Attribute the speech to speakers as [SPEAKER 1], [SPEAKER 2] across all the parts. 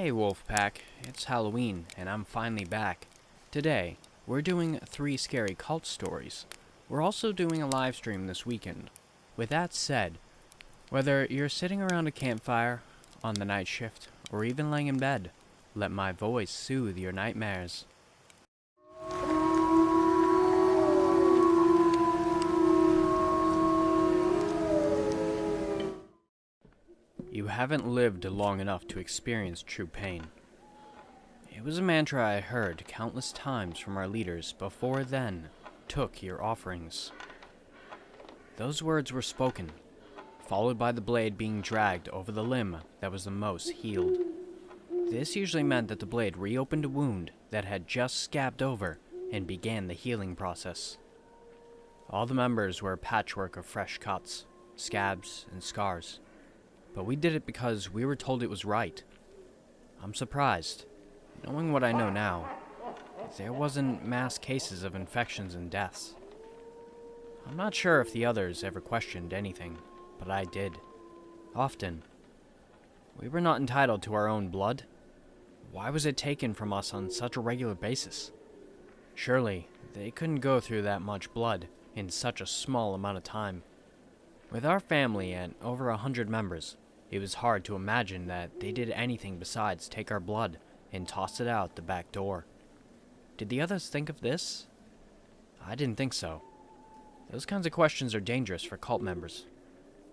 [SPEAKER 1] Hey Wolfpack, it's Halloween and I'm finally back. Today, we're doing 3 scary cult stories. We're also doing a live stream this weekend. With that said, whether you're sitting around a campfire, on the night shift, or even laying in bed, let my voice soothe your nightmares. You haven't lived long enough to experience true pain. It was a mantra I heard countless times from our leaders before then took your offerings. Those words were spoken, followed by the blade being dragged over the limb that was the most healed. This usually meant that the blade reopened a wound that had just scabbed over and began the healing process. All the members were a patchwork of fresh cuts, scabs, and scars. But we did it because we were told it was right. I'm surprised, knowing what I know now, there wasn't mass cases of infections and deaths. I'm not sure if the others ever questioned anything, but I did. Often. We were not entitled to our own blood. Why was it taken from us on such a regular basis? Surely, they couldn't go through that much blood in such a small amount of time. With our family at over 100 members, it was hard to imagine that they did anything besides take our blood and toss it out the back door. Did the others think of this? I didn't think so. Those kinds of questions are dangerous for cult members.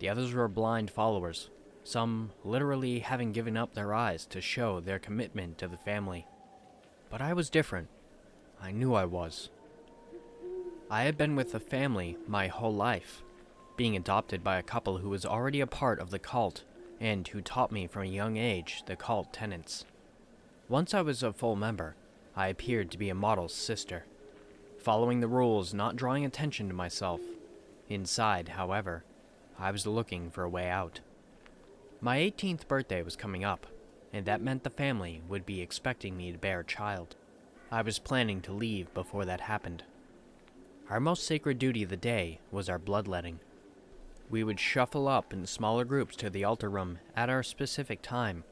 [SPEAKER 1] The others were blind followers, some literally having given up their eyes to show their commitment to the family. But I was different. I knew I was. I had been with the family my whole life, being adopted by a couple who was already a part of the cult and who taught me from a young age the cult tenets. Once I was a full member, I appeared to be a model sister, following the rules, not drawing attention to myself. Inside, however, I was looking for a way out. My 18th birthday was coming up, and that meant the family would be expecting me to bear a child. I was planning to leave before that happened. Our most sacred duty of the day was our bloodletting. We would shuffle up in smaller groups to the altar room at our specific time.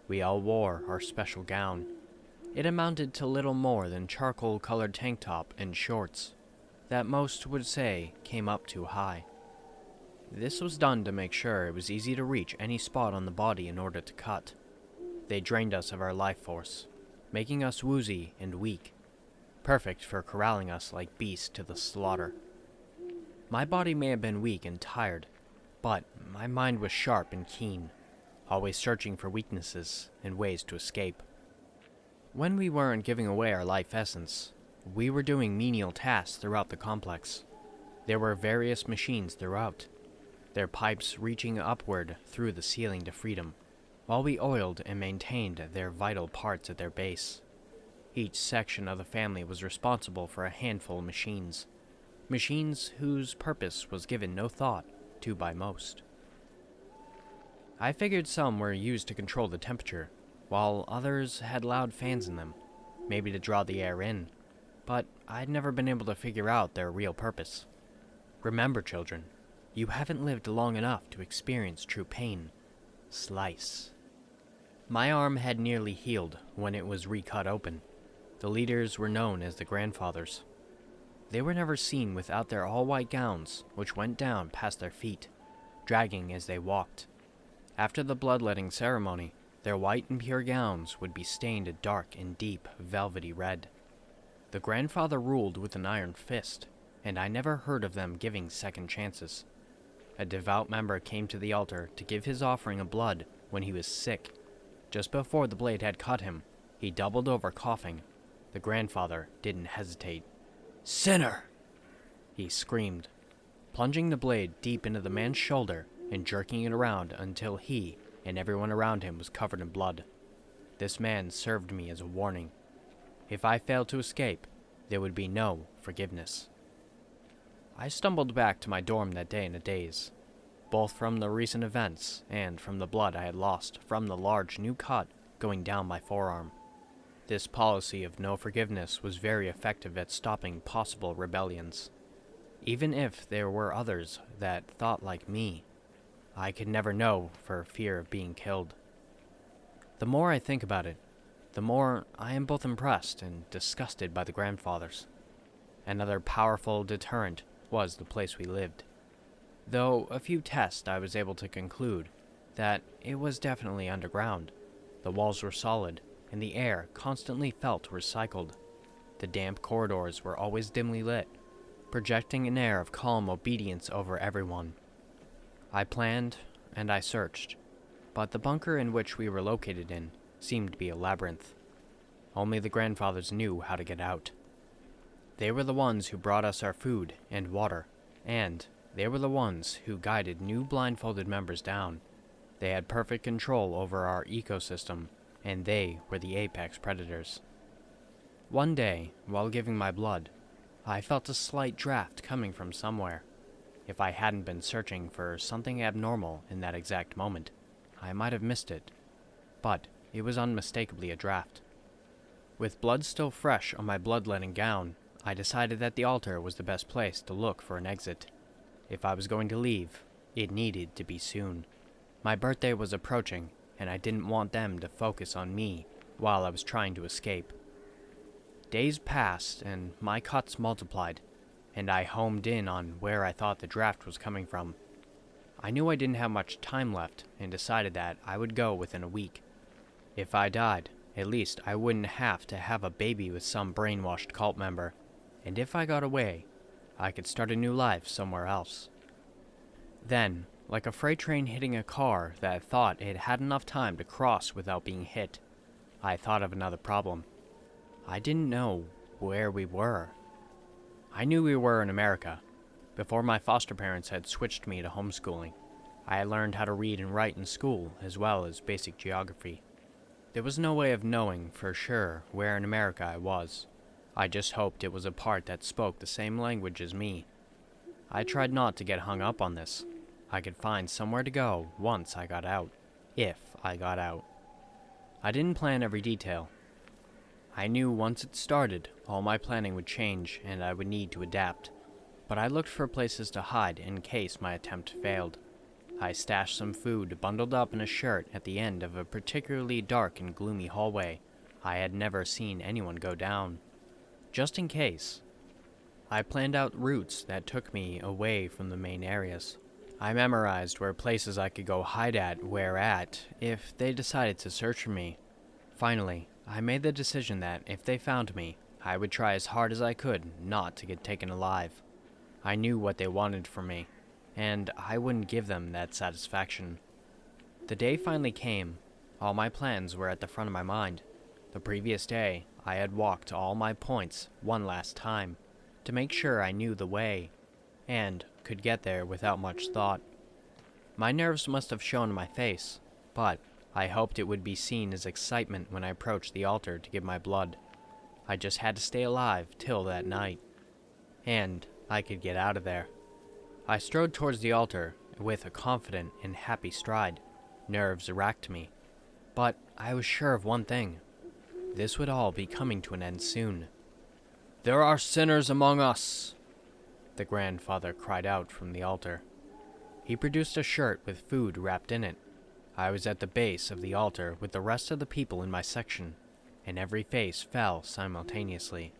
[SPEAKER 1] We all wore our special gown. It amounted to little more than charcoal-colored tank top and shorts that most would say came up too high. This was done to make sure it was easy to reach any spot on the body in order to cut. They drained us of our life force, making us woozy and weak, perfect for corralling us like beasts to the slaughter. My body may have been weak and tired, but my mind was sharp and keen, always searching for weaknesses and ways to escape. When we weren't giving away our life essence, we were doing menial tasks throughout the complex. There were various machines throughout, their pipes reaching upward through the ceiling to freedom, while we oiled and maintained their vital parts at their base. Each section of the family was responsible for a handful of machines. Machines whose purpose was given no thought to by most. I figured some were used to control the temperature, while others had loud fans in them, maybe to draw the air in, but I'd never been able to figure out their real purpose. Remember, children, you haven't lived long enough to experience true pain. Slice. My arm had nearly healed when it was recut open. The leaders were known as the grandfathers. They were never seen without their all-white gowns, which went down past their feet, dragging as they walked. After the bloodletting ceremony, their white and pure gowns would be stained a dark and deep velvety red. The grandfather ruled with an iron fist, and I never heard of them giving second chances. A devout member came to the altar to give his offering of blood when he was sick. Just before the blade had cut him, he doubled over coughing. The grandfather didn't hesitate. "Sinner!" he screamed, plunging the blade deep into the man's shoulder and jerking it around until he and everyone around him was covered in blood. This man served me as a warning. If I failed to escape, there would be no forgiveness. I stumbled back to my dorm that day in a daze, both from the recent events and from the blood I had lost from the large new cut going down my forearm. This policy of no forgiveness was very effective at stopping possible rebellions. Even if there were others that thought like me, I could never know for fear of being killed. The more I think about it, the more I am both impressed and disgusted by the grandfathers. Another powerful deterrent was the place we lived. Though a few tests I was able to conclude that it was definitely underground. The walls were solid, and the air constantly felt recycled. The damp corridors were always dimly lit, projecting an air of calm obedience over everyone. I planned, and I searched, but the bunker in which we were located in seemed to be a labyrinth. Only the grandfathers knew how to get out. They were the ones who brought us our food and water, and they were the ones who guided new blindfolded members down. They had perfect control over our ecosystem, and they were the apex predators. One day, while giving my blood, I felt a slight draft coming from somewhere. If I hadn't been searching for something abnormal in that exact moment, I might have missed it. But it was unmistakably a draft. With blood still fresh on my bloodletting gown, I decided that the altar was the best place to look for an exit. If I was going to leave, it needed to be soon. My birthday was approaching, and I didn't want them to focus on me while I was trying to escape. Days passed, and my cuts multiplied, and I homed in on where I thought the draft was coming from. I knew I didn't have much time left, and decided that I would go within a week. If I died, at least I wouldn't have to have a baby with some brainwashed cult member, and if I got away, I could start a new life somewhere else. Then, like a freight train hitting a car that thought it had enough time to cross without being hit, I thought of another problem. I didn't know where we were. I knew we were in America. Before my foster parents had switched me to homeschooling, I had learned how to read and write in school as well as basic geography. There was no way of knowing for sure where in America I was. I just hoped it was a part that spoke the same language as me. I tried not to get hung up on this. I could find somewhere to go once I got out, if I got out. I didn't plan every detail. I knew once it started, all my planning would change and I would need to adapt. But I looked for places to hide in case my attempt failed. I stashed some food bundled up in a shirt at the end of a particularly dark and gloomy hallway I had never seen anyone go down. Just in case. I planned out routes that took me away from the main areas. I memorized where places I could go hide at where at if they decided to search for me. Finally, I made the decision that if they found me, I would try as hard as I could not to get taken alive. I knew what they wanted from me, and I wouldn't give them that satisfaction. The day finally came. All my plans were at the front of my mind. The previous day, I had walked all my points one last time, to make sure I knew the way, and could get there without much thought. My nerves must have shown in my face, but I hoped it would be seen as excitement when I approached the altar to give my blood. I just had to stay alive till that night, and I could get out of there. I strode towards the altar with a confident and happy stride. Nerves racked me, but I was sure of one thing. This would all be coming to an end soon. "There are sinners among us," the grandfather cried out from the altar. He produced a shirt with food wrapped in it. I was at the base of the altar with the rest of the people in my section, and every face fell simultaneously.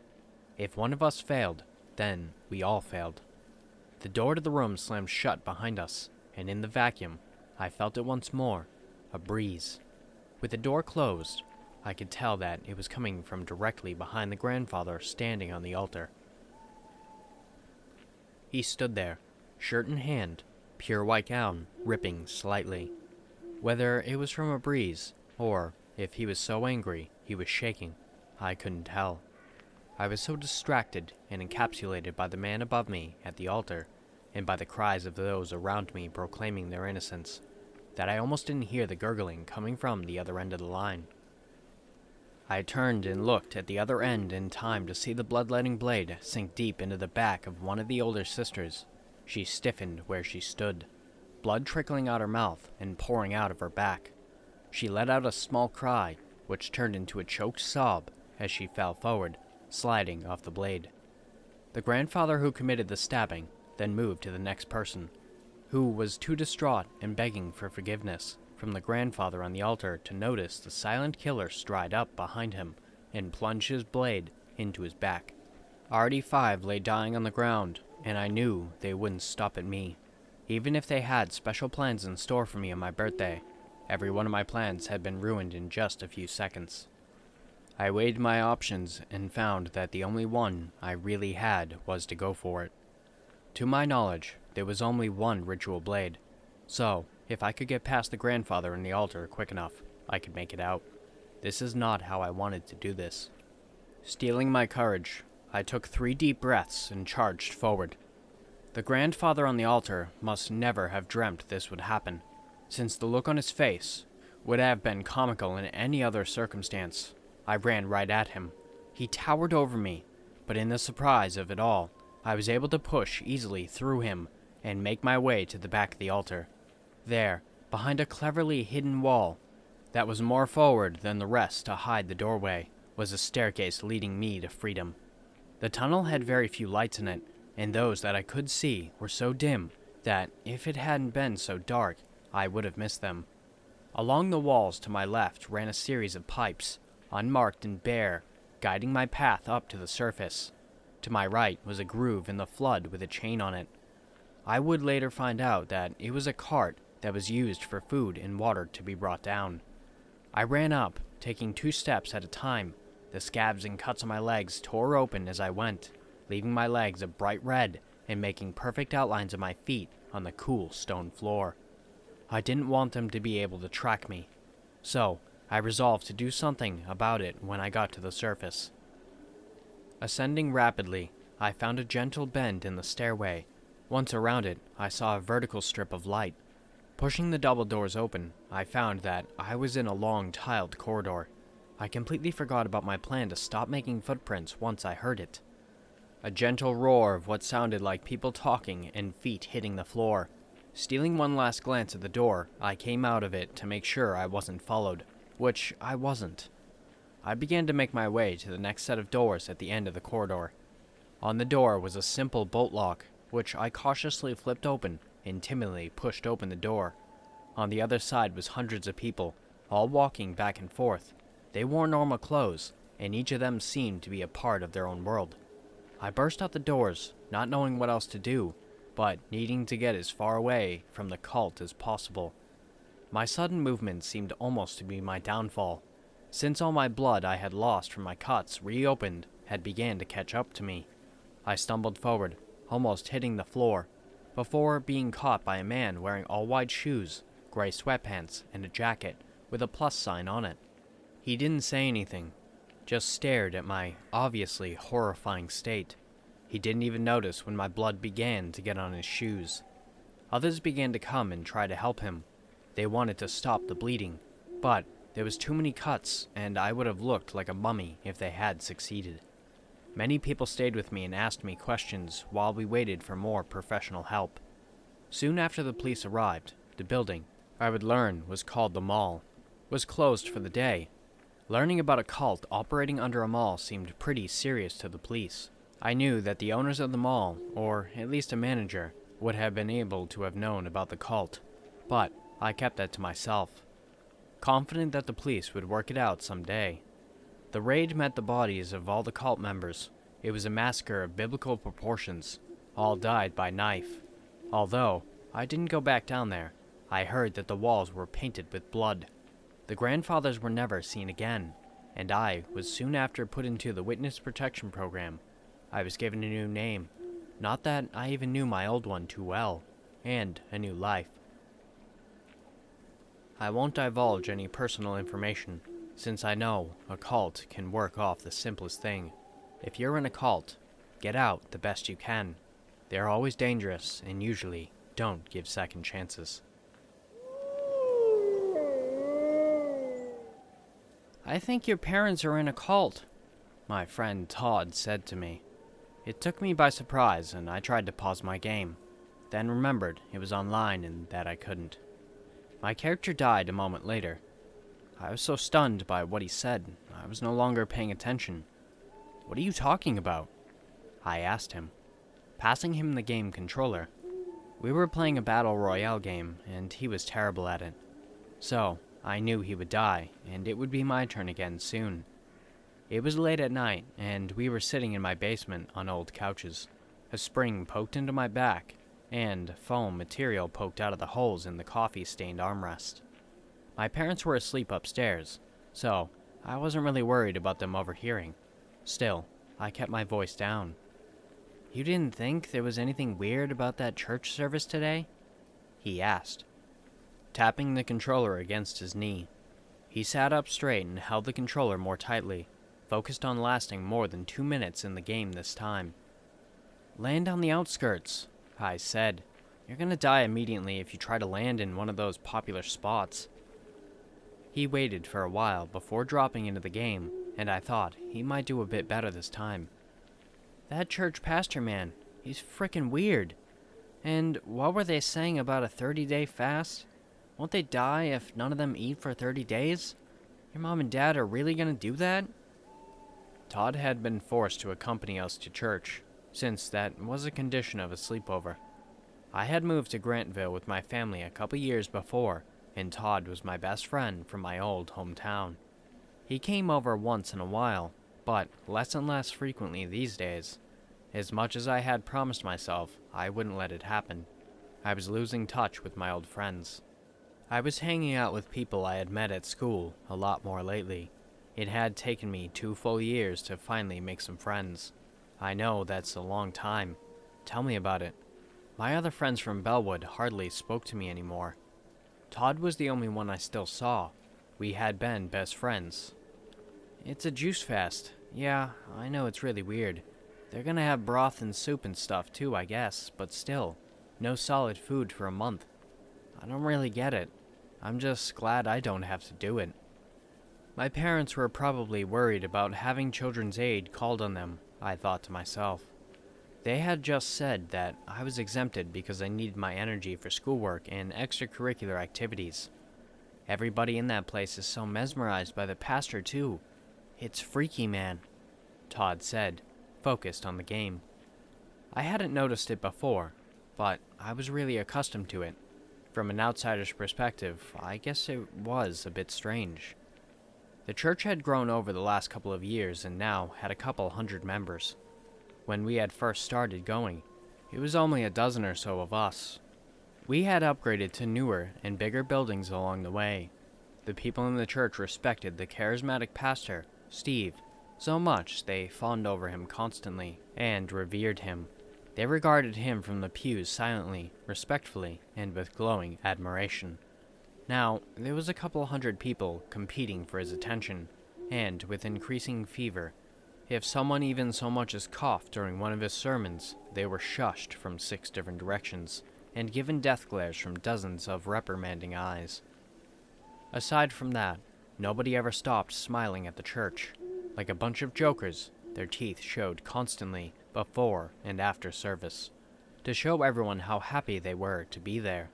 [SPEAKER 1] If one of us failed, then we all failed. The door to the room slammed shut behind us, and in the vacuum, I felt it once more, a breeze. With the door closed, I could tell that it was coming from directly behind the grandfather standing on the altar. He stood there, shirt in hand, pure white gown, ripping slightly. Whether it was from a breeze, or if he was so angry he was shaking, I couldn't tell. I was so distracted and encapsulated by the man above me at the altar, and by the cries of those around me proclaiming their innocence, that I almost didn't hear the gurgling coming from the other end of the line. I turned and looked at the other end in time to see the bloodletting blade sink deep into the back of one of the older sisters. She stiffened where she stood, blood trickling out her mouth and pouring out of her back. She let out a small cry, which turned into a choked sob as she fell forward, sliding off the blade. The grandfather who committed the stabbing then moved to the next person, who was too distraught and begging for forgiveness from the grandfather on the altar to notice the silent killer stride up behind him and plunge his blade into his back. Already 5 lay dying on the ground, and I knew they wouldn't stop at me. Even if they had special plans in store for me on my birthday, every one of my plans had been ruined in just a few seconds. I weighed my options and found that the only one I really had was to go for it. To my knowledge, there was only one ritual blade, so if I could get past the grandfather and the altar quick enough, I could make it out. This is not how I wanted to do this. Steeling my courage, I took 3 deep breaths and charged forward. The grandfather on the altar must never have dreamt this would happen, since the look on his face would have been comical in any other circumstance. I ran right at him. He towered over me, but in the surprise of it all, I was able to push easily through him and make my way to the back of the altar. There, behind a cleverly hidden wall that was more forward than the rest to hide the doorway, was a staircase leading me to freedom. The tunnel had very few lights in it, and those that I could see were so dim that, if it hadn't been so dark, I would have missed them. Along the walls to my left ran a series of pipes, unmarked and bare, guiding my path up to the surface. To my right was a groove in the flood with a chain on it. I would later find out that it was a cart that was used for food and water to be brought down. I ran up, taking 2 steps at a time. The scabs and cuts on my legs tore open as I went, leaving my legs a bright red and making perfect outlines of my feet on the cool stone floor. I didn't want them to be able to track me, so I resolved to do something about it when I got to the surface. Ascending rapidly, I found a gentle bend in the stairway. Once around it, I saw a vertical strip of light. Pushing the double doors open, I found that I was in a long tiled corridor. I completely forgot about my plan to stop making footprints once I heard it. A gentle roar of what sounded like people talking and feet hitting the floor. Stealing one last glance at the door, I came out of it to make sure I wasn't followed, which I wasn't. I began to make my way to the next set of doors at the end of the corridor. On the door was a simple bolt lock, which I cautiously flipped open and timidly pushed open the door. On the other side was hundreds of people, all walking back and forth. They wore normal clothes, and each of them seemed to be a part of their own world. I burst out the doors, not knowing what else to do, but needing to get as far away from the cult as possible. My sudden movement seemed almost to be my downfall, since all my blood I had lost from my cuts reopened had began to catch up to me. I stumbled forward, almost hitting the floor, before being caught by a man wearing all-white shoes, gray sweatpants, and a jacket with a plus sign on it. He didn't say anything, just stared at my obviously horrifying state. He didn't even notice when my blood began to get on his shoes. Others began to come and try to help him. They wanted to stop the bleeding, but there was too many cuts, and I would have looked like a mummy if they had succeeded. Many people stayed with me and asked me questions while we waited for more professional help. Soon after the police arrived, the building, I would learn was called the mall, was closed for the day. Learning about a cult operating under a mall seemed pretty serious to the police. I knew that the owners of the mall, or at least a manager, would have been able to have known about the cult, but I kept that to myself, confident that the police would work it out someday. The raid met the bodies of all the cult members. It was a massacre of biblical proportions. All died by knife. Although I didn't go back down there, I heard that the walls were painted with blood. The grandfathers were never seen again, and I was soon after put into the witness protection program. I was given a new name, not that I even knew my old one too well, and a new life. I won't divulge any personal information, since I know a cult can work off the simplest thing. If you're in a cult, get out the best you can. They're always dangerous and usually don't give second chances. "I think your parents are in a cult," my friend Todd said to me. It took me by surprise, and I tried to pause my game, then remembered it was online and that I couldn't. My character died a moment later. I was so stunned by what he said, I was no longer paying attention. "What are you talking about?" I asked him, passing him the game controller. We were playing a battle royale game, and he was terrible at it. So, I knew he would die, and it would be my turn again soon. It was late at night, and we were sitting in my basement on old couches. A spring poked into my back, and foam material poked out of the holes in the coffee-stained armrest. My parents were asleep upstairs, so I wasn't really worried about them overhearing. Still, I kept my voice down. "You didn't think there was anything weird about that church service today?" he asked, tapping the controller against his knee. He sat up straight and held the controller more tightly, focused on lasting more than 2 minutes in the game this time. "Land on the outskirts," I said. "You're gonna die immediately if you try to land in one of those popular spots." He waited for a while before dropping into the game, and I thought he might do a bit better this time. "That church pastor man, he's frickin' weird. And what were they saying about a 30-day fast? Won't they die if none of them eat for 30 days? Your mom and dad are really gonna do that?" Todd had been forced to accompany us to church, since that was a condition of a sleepover. I had moved to Grantville with my family a couple years before, and Todd was my best friend from my old hometown. He came over once in a while, but less and less frequently these days. As much as I had promised myself, I wouldn't let it happen. I was losing touch with my old friends. I was hanging out with people I had met at school a lot more lately. It had taken me 2 full years to finally make some friends. I know that's a long time. Tell me about it. My other friends from Bellwood hardly spoke to me anymore. Todd was the only one I still saw. We had been best friends. "It's a juice fast. Yeah, I know it's really weird. They're gonna have broth and soup and stuff too, I guess, but still, no solid food for a month. I don't really get it. I'm just glad I don't have to do it." My parents were probably worried about having Children's Aid called on them, I thought to myself. They had just said that I was exempted because I needed my energy for schoolwork and extracurricular activities. Everybody in that place is so mesmerized by the pastor, too. "It's freaky, man," Todd said, focused on the game. I hadn't noticed it before, but I was really accustomed to it. From an outsider's perspective, I guess it was a bit strange. The church had grown over the last couple of years and now had a couple hundred members. When we had first started going, it was only a dozen or so of us. We had upgraded to newer and bigger buildings along the way. The people in the church respected the charismatic pastor, Steve, so much they fawned over him constantly and revered him. They regarded him from the pews silently, respectfully, and with glowing admiration. Now, there was a couple hundred people competing for his attention, and with increasing fever, if someone even so much as coughed during one of his sermons, they were shushed from 6 different directions and given death glares from dozens of reprimanding eyes. Aside from that, nobody ever stopped smiling at the church. Like a bunch of jokers, their teeth showed constantly before and after service, to show everyone how happy they were to be there.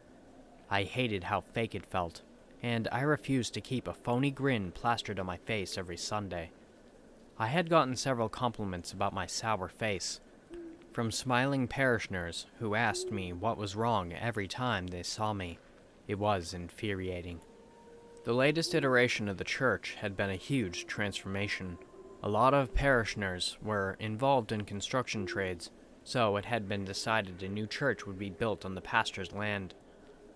[SPEAKER 1] I hated how fake it felt, and I refused to keep a phony grin plastered on my face every Sunday. I had gotten several compliments about my sour face, from smiling parishioners who asked me what was wrong every time they saw me. It was infuriating. The latest iteration of the church had been a huge transformation. A lot of parishioners were involved in construction trades, so it had been decided a new church would be built on the pastor's land.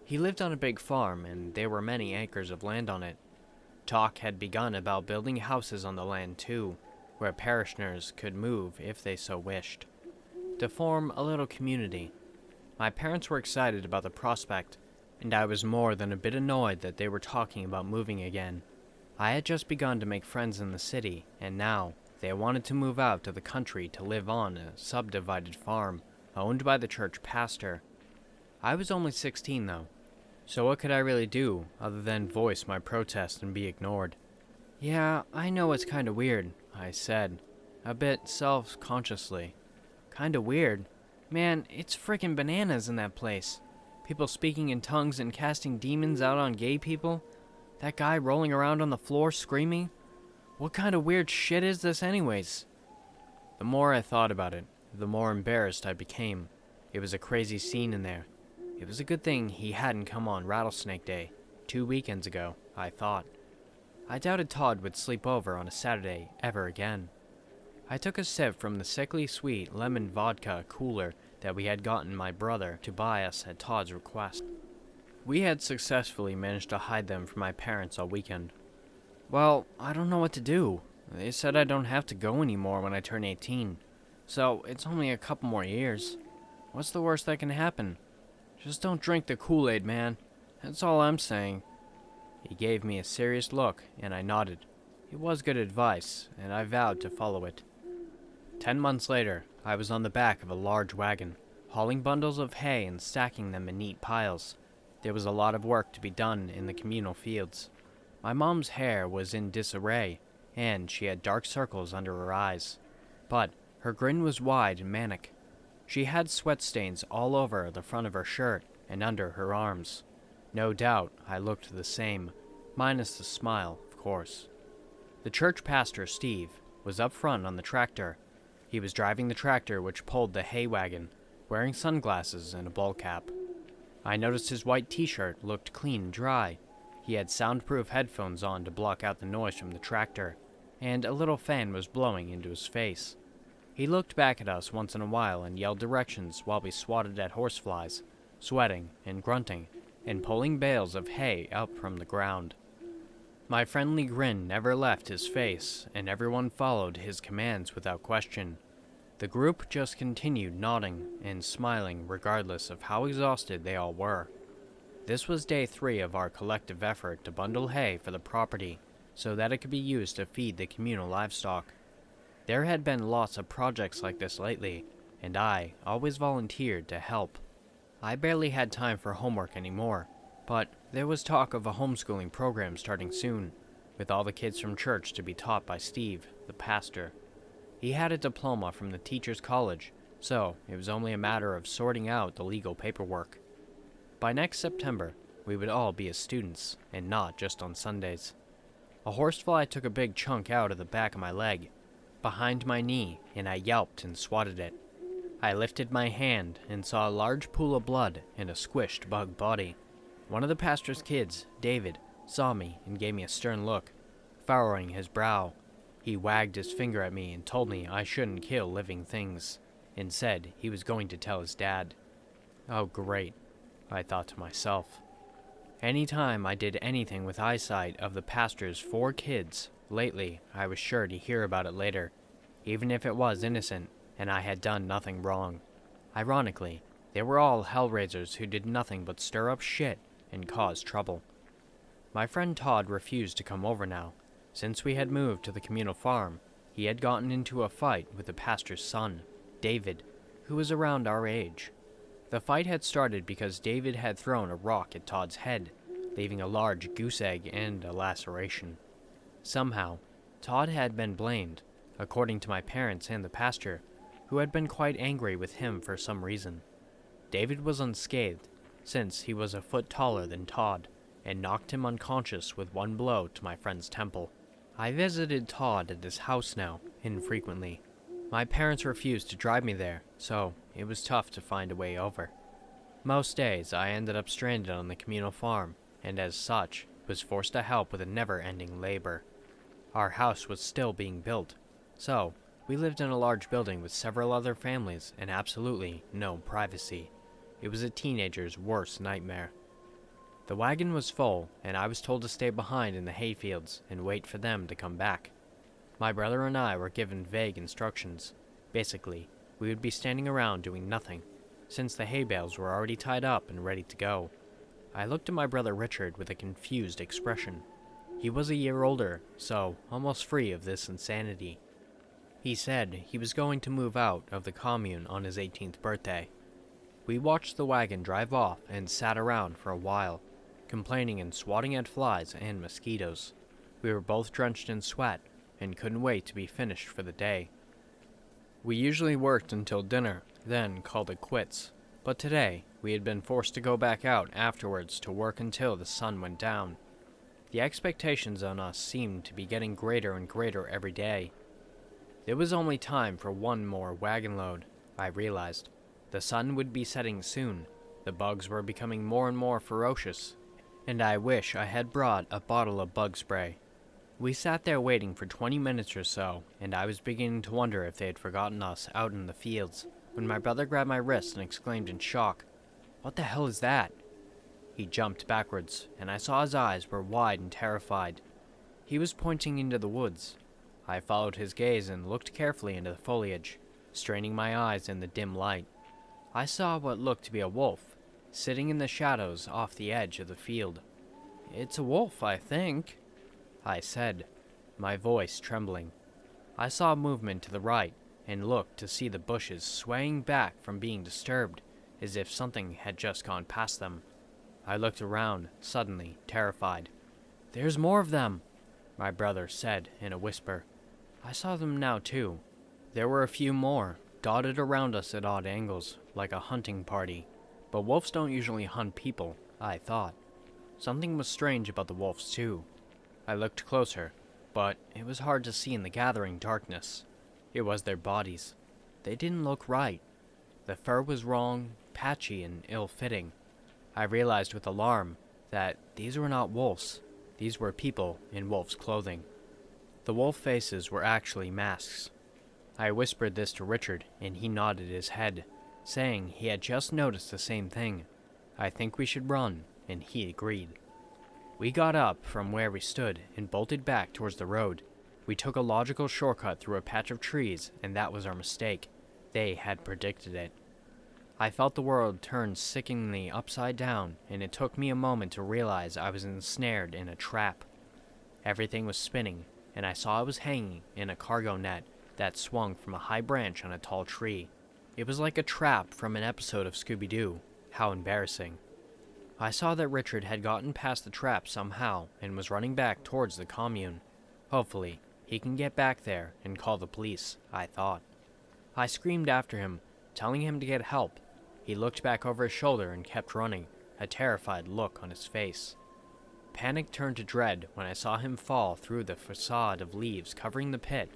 [SPEAKER 1] He lived on a big farm, and there were many acres of land on it. Talk had begun about building houses on the land too, where parishioners could move if they so wished, to form a little community. My parents were excited about the prospect, and I was more than a bit annoyed that they were talking about moving again. I had just begun to make friends in the city, and now they wanted to move out to the country to live on a subdivided farm owned by the church pastor. I was only 16 though, so what could I really do other than voice my protest and be ignored? "Yeah, I know it's kinda weird," I said, a bit self-consciously. "Kinda weird? Man, it's frickin' bananas in that place. People speaking in tongues and casting demons out on gay people. That guy rolling around on the floor screaming. What kind of weird shit is this anyways?" The more I thought about it, the more embarrassed I became. It was a crazy scene in there. It was a good thing he hadn't come on Rattlesnake Day. 2 weekends ago, I thought. I doubted Todd would sleep over on a Saturday ever again. I took a sip from the sickly sweet lemon vodka cooler that we had gotten my brother to buy us at Todd's request. We had successfully managed to hide them from my parents all weekend. Well, I don't know what to do. They said I don't have to go anymore when I turn 18, so it's only a couple more years. What's the worst that can happen? Just don't drink the Kool-Aid, man. That's all I'm saying. He gave me a serious look, and I nodded. It was good advice, and I vowed to follow it. 10 months later, I was on the back of a large wagon, hauling bundles of hay and stacking them in neat piles. There was a lot of work to be done in the communal fields. My mom's hair was in disarray, and she had dark circles under her eyes. But her grin was wide and manic. She had sweat stains all over the front of her shirt and under her arms. No doubt I looked the same, minus the smile, of course. The church pastor, Steve, was up front on the tractor. He was driving the tractor which pulled the hay wagon, wearing sunglasses and a ball cap. I noticed his white t-shirt looked clean and dry. He had soundproof headphones on to block out the noise from the tractor, and a little fan was blowing into his face. He looked back at us once in a while and yelled directions while we swatted at horseflies, sweating and grunting, and pulling bales of hay up from the ground. My friendly grin never left his face, and everyone followed his commands without question. The group just continued nodding and smiling regardless of how exhausted they all were. This was day 3 of our collective effort to bundle hay for the property so that it could be used to feed the communal livestock. There had been lots of projects like this lately, and I always volunteered to help. I barely had time for homework anymore, but there was talk of a homeschooling program starting soon, with all the kids from church to be taught by Steve, the pastor. He had a diploma from the teacher's college, so it was only a matter of sorting out the legal paperwork. By next September, we would all be as students, and not just on Sundays. A horsefly took a big chunk out of the back of my leg, behind my knee, and I yelped and swatted it. I lifted my hand and saw a large pool of blood and a squished bug body. One of the pastor's kids, David, saw me and gave me a stern look, furrowing his brow. He wagged his finger at me and told me I shouldn't kill living things, and said he was going to tell his dad. Oh great, I thought to myself. Any time I did anything with eyesight of the pastor's 4 kids, lately I was sure to hear about it later, even if it was innocent and I had done nothing wrong. Ironically, they were all hellraisers who did nothing but stir up shit and cause trouble. My friend Todd refused to come over now. Since we had moved to the communal farm, he had gotten into a fight with the pastor's son, David, who was around our age. The fight had started because David had thrown a rock at Todd's head, leaving a large goose egg and a laceration. Somehow, Todd had been blamed, according to my parents and the pastor, who had been quite angry with him for some reason. David was unscathed, since he was a foot taller than Todd, and knocked him unconscious with one blow to my friend's temple. I visited Todd at his house now, infrequently. My parents refused to drive me there, so it was tough to find a way over. Most days I ended up stranded on the communal farm, and as such, was forced to help with a never-ending labor. Our house was still being built, so we lived in a large building with several other families and absolutely no privacy. It was a teenager's worst nightmare. The wagon was full, and I was told to stay behind in the hayfields and wait for them to come back. My brother and I were given vague instructions. Basically, we would be standing around doing nothing, since the hay bales were already tied up and ready to go. I looked at my brother Richard with a confused expression. He was a year older, so almost free of this insanity. He said he was going to move out of the commune on his 18th birthday. We watched the wagon drive off and sat around for a while, complaining and swatting at flies and mosquitoes. We were both drenched in sweat and couldn't wait to be finished for the day. We usually worked until dinner, then called it quits, but today we had been forced to go back out afterwards to work until the sun went down. The expectations on us seemed to be getting greater and greater every day. There was only time for one more wagon load, I realized. The sun would be setting soon, the bugs were becoming more and more ferocious, and I wish I had brought a bottle of bug spray. We sat there waiting for 20 minutes or so, and I was beginning to wonder if they had forgotten us out in the fields, when my brother grabbed my wrist and exclaimed in shock, "What the hell is that?" He jumped backwards, and I saw his eyes were wide and terrified. He was pointing into the woods. I followed his gaze and looked carefully into the foliage, straining my eyes in the dim light. I saw what looked to be a wolf, sitting in the shadows off the edge of the field. "It's a wolf, I think," I said, my voice trembling. I saw movement to the right, and looked to see the bushes swaying back from being disturbed, as if something had just gone past them. I looked around, suddenly terrified. "There's more of them," my brother said in a whisper. I saw them now too. There were a few more, dotted around us at odd angles, like a hunting party. But wolves don't usually hunt people, I thought. Something was strange about the wolves too. I looked closer, but it was hard to see in the gathering darkness. It was their bodies. They didn't look right. The fur was wrong, patchy, and ill-fitting. I realized with alarm that these were not wolves. These were people in wolf's clothing. The wolf faces were actually masks. I whispered this to Richard, and he nodded his head, saying he had just noticed the same thing. I think we should run, and he agreed. We got up from where we stood and bolted back towards the road. We took a logical shortcut through a patch of trees, and that was our mistake. They had predicted it. I felt the world turn sickeningly upside down, and it took me a moment to realize I was ensnared in a trap. Everything was spinning, and I saw I was hanging in a cargo net that swung from a high branch on a tall tree. It was like a trap from an episode of Scooby-Doo. How embarrassing. I saw that Richard had gotten past the trap somehow and was running back towards the commune. Hopefully, he can get back there and call the police, I thought. I screamed after him, telling him to get help. He looked back over his shoulder and kept running, a terrified look on his face. Panic turned to dread when I saw him fall through the facade of leaves covering the pit.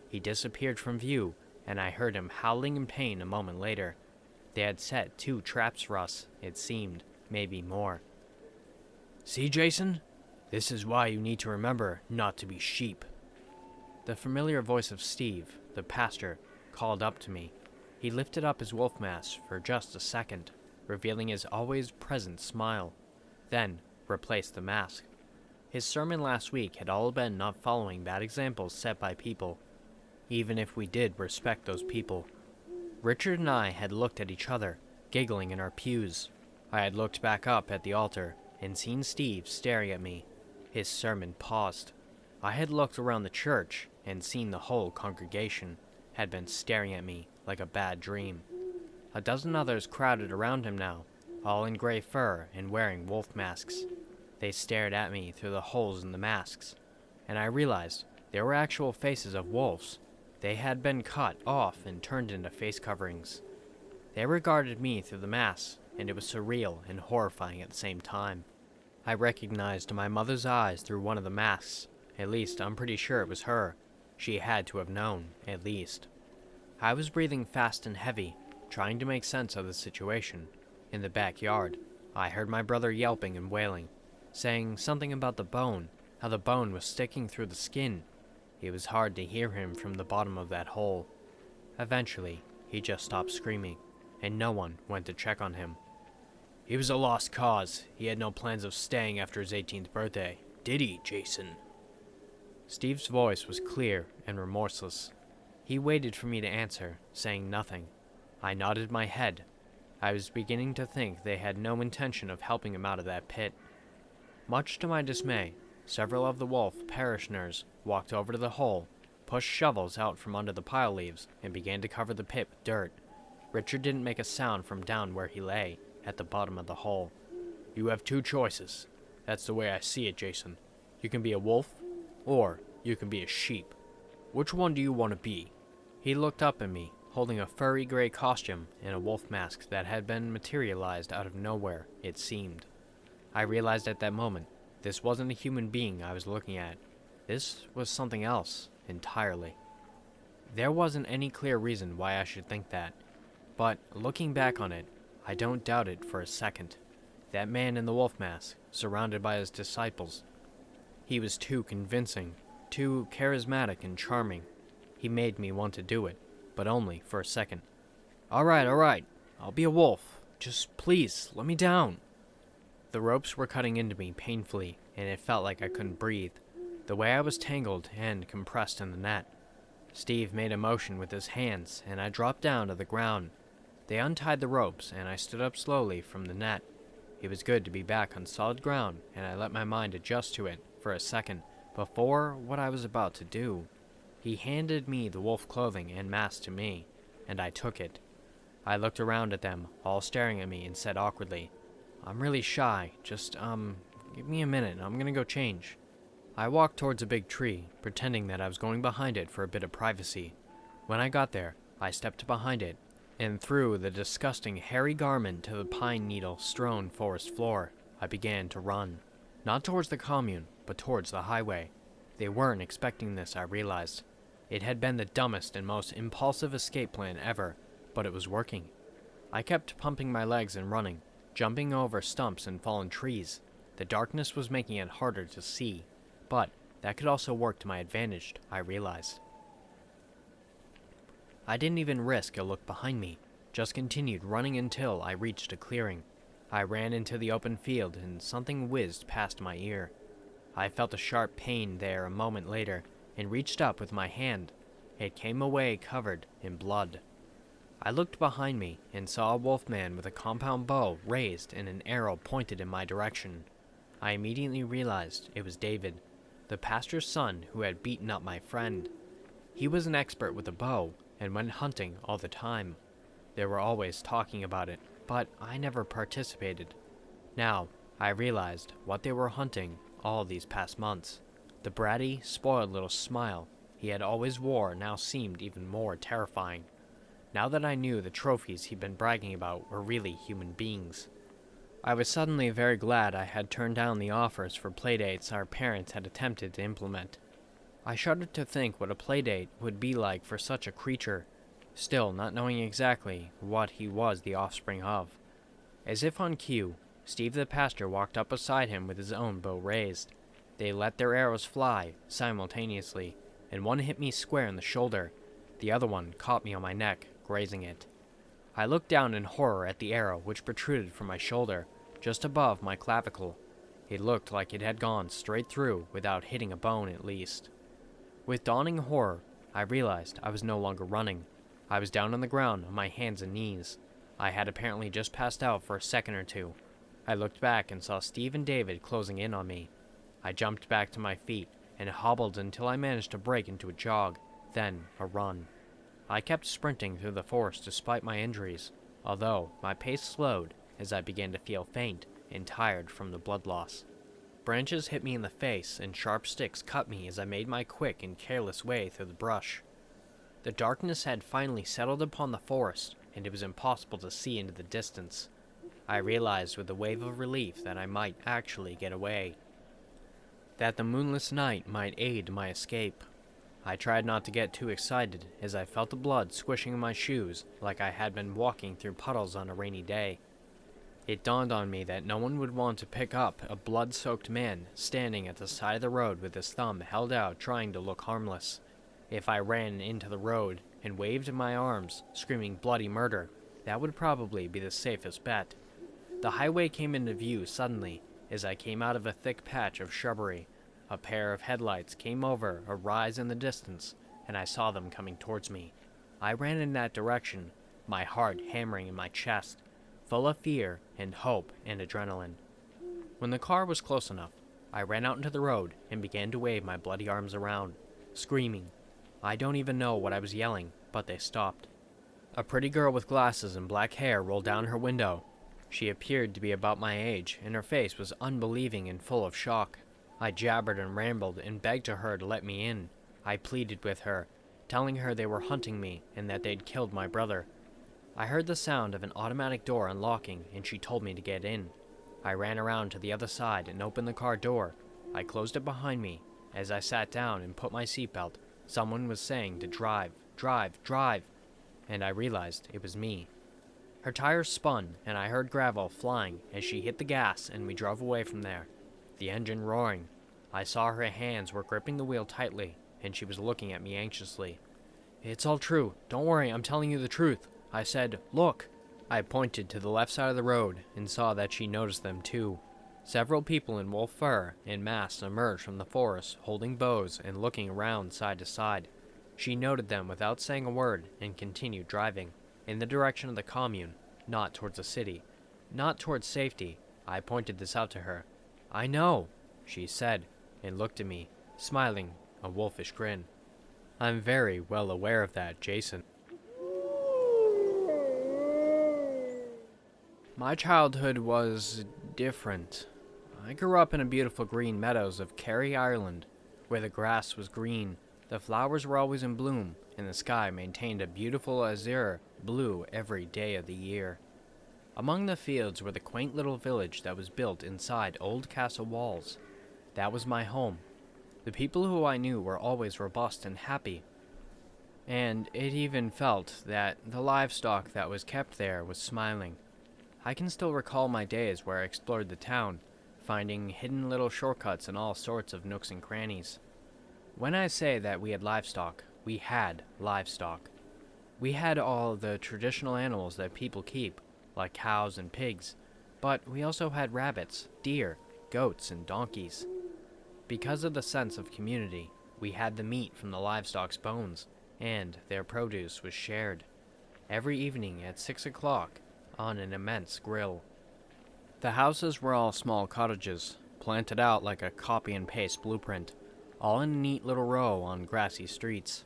[SPEAKER 1] He disappeared from view, and I heard him howling in pain a moment later. They had set 2 traps for us, it seemed, maybe more. "See, Jason? This is why you need to remember not to be sheep." The familiar voice of Steve, the pastor, called up to me. He lifted up his wolf mask for just a second, revealing his always present smile, then replaced the mask. His sermon last week had all been not following bad examples set by people, even if we did respect those people. Richard and I had looked at each other, giggling in our pews. I had looked back up at the altar and seen Steve staring at me. His sermon paused. I had looked around the church and seen the whole congregation had been staring at me like a bad dream. A dozen others crowded around him now, all in gray fur and wearing wolf masks. They stared at me through the holes in the masks, and I realized they were actual faces of wolves. They had been cut off and turned into face coverings. They regarded me through the masks, and it was surreal and horrifying at the same time. I recognized my mother's eyes through one of the masks. At least, I'm pretty sure it was her. She had to have known, at least. I was breathing fast and heavy, trying to make sense of the situation. In the backyard, I heard my brother yelping and wailing, saying something about the bone, how the bone was sticking through the skin. It was hard to hear him from the bottom of that hole. Eventually, he just stopped screaming, and no one went to check on him. He was a lost cause. He had no plans of staying after his 18th birthday. Did he, Jason? Steve's voice was clear and remorseless. He waited for me to answer, saying nothing. I nodded my head. I was beginning to think they had no intention of helping him out of that pit. Much to my dismay, several of the wolf parishioners walked over to the hole, pushed shovels out from under the pile leaves, and began to cover the pit with dirt. Richard didn't make a sound from down where he lay, at the bottom of the hole. You have 2 choices. That's the way I see it, Jason. You can be a wolf, or you can be a sheep. Which one do you want to be? He looked up at me, holding a furry gray costume and a wolf mask that had been materialized out of nowhere, it seemed. I realized at that moment, this wasn't a human being I was looking at. This was something else, entirely. There wasn't any clear reason why I should think that, but looking back on it, I don't doubt it for a second. that man in the wolf mask, surrounded by his disciples. He was too convincing, too charismatic and charming. He made me want to do it, but only for a second. All right, I'll be a wolf. Just please, let me down. The ropes were cutting into me painfully, and it felt like I couldn't breathe, the way I was tangled and compressed in the net. Steve made a motion with his hands, and I dropped down to the ground. They untied the ropes, and I stood up slowly from the net. It was good to be back on solid ground, and I let my mind adjust to it for a second before what I was about to do. He handed me the wolf clothing and mask to me, and I took it. I looked around at them, all staring at me, and said awkwardly, I'm really shy. Just, give me a minute. I'm gonna go change. I walked towards a big tree, pretending that I was going behind it for a bit of privacy. When I got there, I stepped behind it and threw the disgusting hairy garment to the pine needle-strewn forest floor. I began to run. Not towards the commune, but towards the highway. They weren't expecting this, I realized. It had been the dumbest and most impulsive escape plan ever, but it was working. I kept pumping my legs and running, jumping over stumps and fallen trees. The darkness was making it harder to see, but that could also work to my advantage, I realized. I didn't even risk a look behind me, just continued running until I reached a clearing. I ran into the open field and something whizzed past my ear. I felt a sharp pain there a moment later and reached up with my hand. It came away covered in blood. I looked behind me and saw a wolfman with a compound bow raised and an arrow pointed in my direction. I immediately realized it was David, the pastor's son who had beaten up my friend. He was an expert with a bow and went hunting all the time. They were always talking about it, but I never participated. Now, I realized what they were hunting all these past months. The bratty, spoiled little smile he had always wore now seemed even more terrifying. Now that I knew the trophies he'd been bragging about were really human beings. I was suddenly very glad I had turned down the offers for playdates our parents had attempted to implement. I shuddered to think what a playdate would be like for such a creature, still not knowing exactly what he was the offspring of. As if on cue, Steve the pastor walked up beside him with his own bow raised. They let their arrows fly simultaneously, and one hit me square in the shoulder. The other one caught me on my neck, grazing it. I looked down in horror at the arrow which protruded from my shoulder, just above my clavicle. It looked like it had gone straight through without hitting a bone at least. With dawning horror, I realized I was no longer running. I was down on the ground on my hands and knees. I had apparently just passed out for a second or two. I looked back and saw Steve and David closing in on me. I jumped back to my feet and hobbled until I managed to break into a jog, then a run. I kept sprinting through the forest despite my injuries, although my pace slowed as I began to feel faint and tired from the blood loss. Branches hit me in the face and sharp sticks cut me as I made my quick and careless way through the brush. The darkness had finally settled upon the forest, and it was impossible to see into the distance. I realized with a wave of relief that I might actually get away. That the moonless night might aid my escape. I tried not to get too excited as I felt the blood squishing in my shoes like I had been walking through puddles on a rainy day. It dawned on me that no one would want to pick up a blood-soaked man standing at the side of the road with his thumb held out trying to look harmless. If I ran into the road and waved my arms, screaming bloody murder, that would probably be the safest bet. The highway came into view suddenly as I came out of a thick patch of shrubbery. A pair of headlights came over a rise in the distance, and I saw them coming towards me. I ran in that direction, my heart hammering in my chest, full of fear and hope and adrenaline. When the car was close enough, I ran out into the road and began to wave my bloody arms around, screaming. I don't even know what I was yelling, but they stopped. A pretty girl with glasses and black hair rolled down her window. She appeared to be about my age, and her face was unbelieving and full of shock. I jabbered and rambled and begged to her to let me in. I pleaded with her, telling her they were hunting me and that they'd killed my brother. I heard the sound of an automatic door unlocking, and she told me to get in. I ran around to the other side and opened the car door. I closed it behind me. As I sat down and put my seatbelt, someone was saying to drive, drive, drive, and I realized it was me. Her tires spun, and I heard gravel flying as she hit the gas, and we drove away from there, the engine roaring. I saw her hands were gripping the wheel tightly, and she was looking at me anxiously. "It's all true. Don't worry, I'm telling you the truth." I said, "Look." I pointed to the left side of the road and saw that she noticed them too. Several people in wolf fur and masks emerged from the forest, holding bows and looking around side to side. She noted them without saying a word and continued driving, in the direction of the commune, not towards the city, not towards safety. I pointed this out to her. "I know," she said, and looked at me, smiling, a wolfish grin. "I'm very well aware of that, Jason." My childhood was different. I grew up in the beautiful green meadows of Kerry, Ireland, where the grass was green, the flowers were always in bloom, and the sky maintained a beautiful azure blue every day of the year. Among the fields were the quaint little village that was built inside old castle walls. That was my home. The people who I knew were always robust and happy, and it even felt that the livestock that was kept there was smiling. I can still recall my days where I explored the town, finding hidden little shortcuts in all sorts of nooks and crannies. When I say that we had livestock, we had livestock. We had all the traditional animals that people keep, like cows and pigs, but we also had rabbits, deer, goats, and donkeys. Because of the sense of community, we had the meat from the livestock's bones, and their produce was shared. Every evening at 6 o'clock, on an immense grill. The houses were all small cottages, planted out like a copy-and-paste blueprint, all in a neat little row on grassy streets.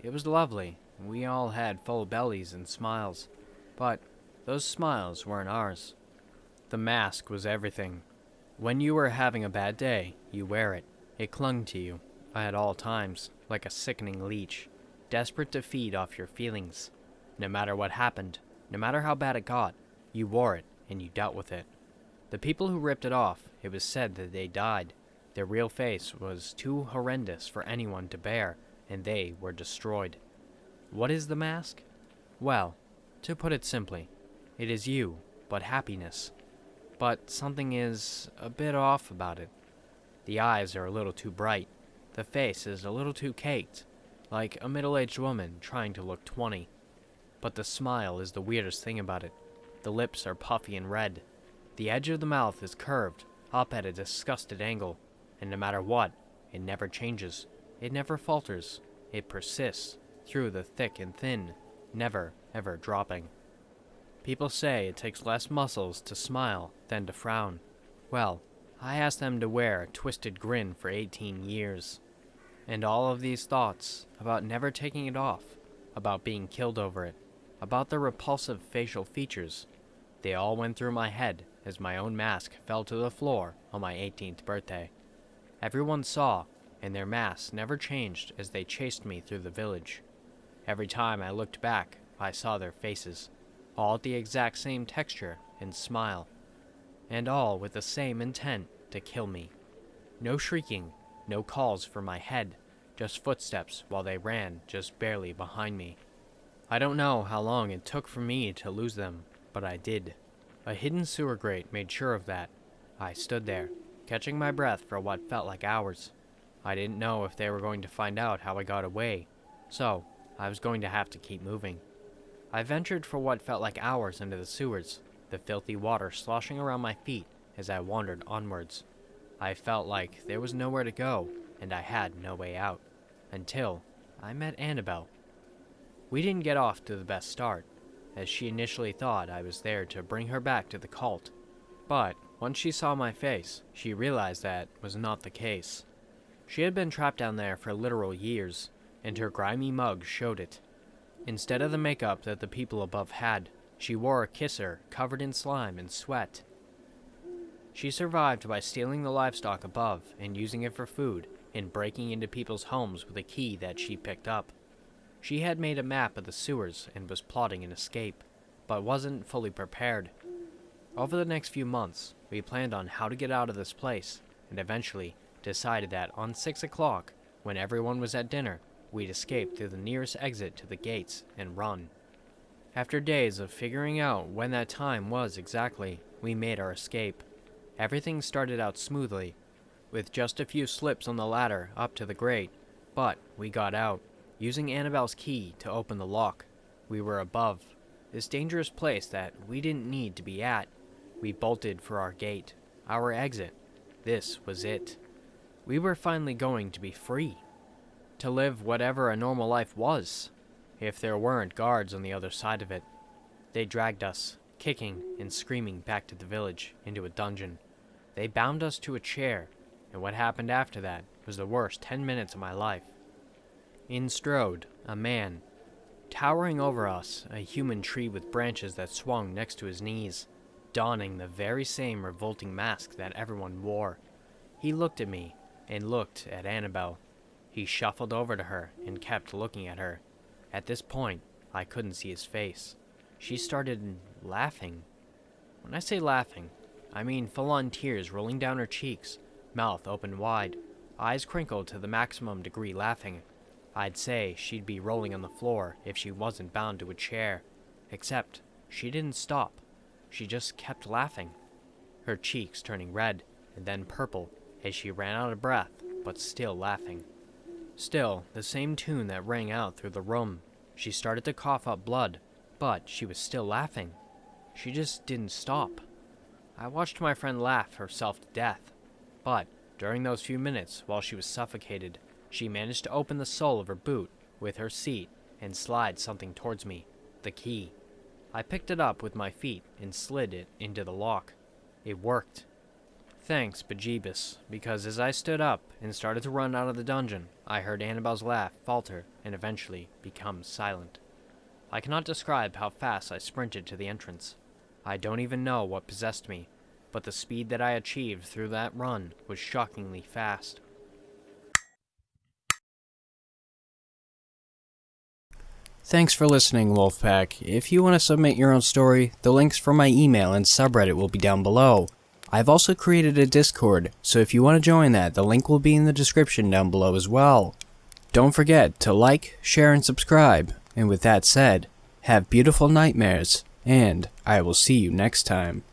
[SPEAKER 1] It was lovely, and we all had full bellies and smiles, but those smiles weren't ours. The mask was everything. When you were having a bad day, you wear it. It clung to you, at all times, like a sickening leech, desperate to feed off your feelings. No matter what happened, no matter how bad it got, you wore it and you dealt with it. The people who ripped it off, it was said that they died. Their real face was too horrendous for anyone to bear, and they were destroyed. What is the mask? Well, to put it simply, it is you, but happiness. But something is a bit off about it. The eyes are a little too bright. The face is a little too caked, like a middle-aged woman trying to look 20. But the smile is the weirdest thing about it. The lips are puffy and red. The edge of the mouth is curved, up at a disgusted angle, and no matter what, it never changes. It never falters. It persists, through the thick and thin, never, ever dropping. People say it takes less muscles to smile than to frown. Well, I asked them to wear a twisted grin for 18 years. And all of these thoughts about never taking it off, about being killed over it, about the repulsive facial features, they all went through my head as my own mask fell to the floor on my 18th birthday. Everyone saw, and their masks never changed as they chased me through the village. Every time I looked back, I saw their faces, all at the exact same texture and smile, and all with the same intent to kill me. No shrieking, no calls for my head, just footsteps while they ran just barely behind me. I don't know how long it took for me to lose them, but I did. A hidden sewer grate made sure of that. I stood there, catching my breath for what felt like hours. I didn't know if they were going to find out how I got away, so I was going to have to keep moving. I ventured for what felt like hours into the sewers, the filthy water sloshing around my feet as I wandered onwards. I felt like there was nowhere to go, and I had no way out, until I met Annabelle. We didn't get off to the best start, as she initially thought I was there to bring her back to the cult. But once she saw my face, she realized that was not the case. She had been trapped down there for literal years, and her grimy mug showed it. Instead of the makeup that the people above had, she wore a kisser covered in slime and sweat. She survived by stealing the livestock above and using it for food, and breaking into people's homes with a key that she picked up. She had made a map of the sewers and was plotting an escape, but wasn't fully prepared. Over the next few months, we planned on how to get out of this place, and eventually decided that on 6 o'clock, when everyone was at dinner, we'd escape through the nearest exit to the gates and run. After days of figuring out when that time was exactly, we made our escape. Everything started out smoothly, with just a few slips on the ladder up to the grate, but we got out, using Annabelle's key to open the lock. We were above this dangerous place that we didn't need to be at. We bolted for our gate, our exit. This was it. We were finally going to be free, to live whatever a normal life was, if there weren't guards on the other side of it. They dragged us, kicking and screaming, back to the village, into a dungeon. They bound us to a chair, and what happened after that was the worst 10 minutes of my life. In strode a man, towering over us, a human tree with branches that swung next to his knees, donning the very same revolting mask that everyone wore. He looked at me, and looked at Annabelle. He shuffled over to her, and kept looking at her. At this point, I couldn't see his face. She started laughing. When I say laughing, I mean full-on tears rolling down her cheeks, mouth open wide, eyes crinkled to the maximum degree laughing. I'd say she'd be rolling on the floor if she wasn't bound to a chair. Except, she didn't stop. She just kept laughing, her cheeks turning red and then purple as she ran out of breath, but still laughing. Still, the same tune that rang out through the room. She started to cough up blood, but she was still laughing. She just didn't stop. I watched my friend laugh herself to death, but during those few minutes while she was suffocated, she managed to open the sole of her boot with her seat and slide something towards me, the key. I picked it up with my feet and slid it into the lock. It worked. Thanks, bejeebus, because as I stood up and started to run out of the dungeon, I heard Annabelle's laugh falter and eventually become silent. I cannot describe how fast I sprinted to the entrance. I don't even know what possessed me, but the speed that I achieved through that run was shockingly fast. Thanks for listening, Wolfpack. If you want to submit your own story, the links for my email and subreddit will be down below. I've also created a Discord, so if you want to join that, the link will be in the description down below as well. Don't forget to like, share, and subscribe. And with that said, have beautiful nightmares, and I will see you next time.